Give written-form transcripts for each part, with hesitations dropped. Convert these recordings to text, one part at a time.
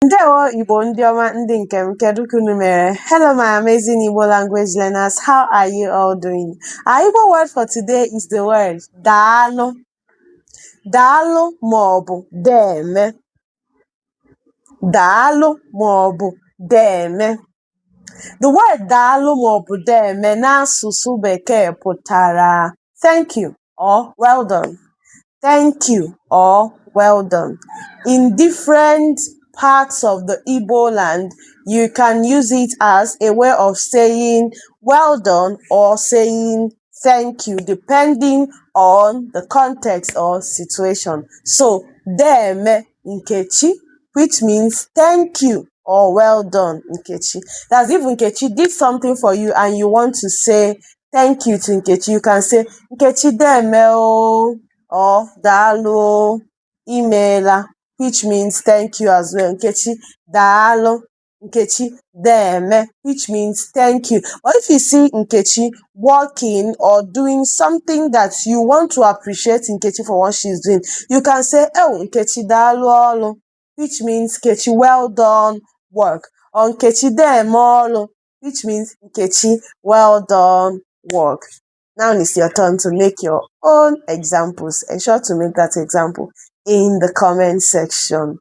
Ndewo Igbo ndị ọma ndị nke m, kedu ka unu mere? Hello my amazing Igbo language learners, how are you all doing? Our Igbo word for today is the word Dalu. Dalu maọbụ Deme. Dalu maọbụ Deme. The word Dalu maọbụ Deme n'asụsụ Bekee pụtara thank you or well done. Thank you or well done. In different parts of the Igbo land, you can use it as a way of saying well done or saying thank you, depending on the context or situation. So, Deme Nkechi, which means thank you or well done, Nkechi. That's if Nkechi did something for you and you want to say thank you to Nkechi, you can say Nkechi Deme o, or Dalu Imeela, which means thank you as well. Nkechi Dalu, Nkechi Deme, which means thank you. Or if you see Nkechi working or doing something that you want to appreciate Nkechi for what she's doing, you can say, oh, Nkechi Dalu olu, which means Nkechi well done work. Or Nkechi Deme olu, which means Nkechi well done work. Now it's your turn to make your own examples. Ensure to make that example in the comment section.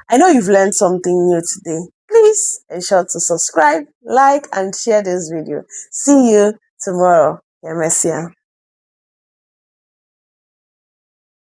I know you've learned something new today. Please ensure to subscribe, like, and share this video. See you tomorrow. Kemesia.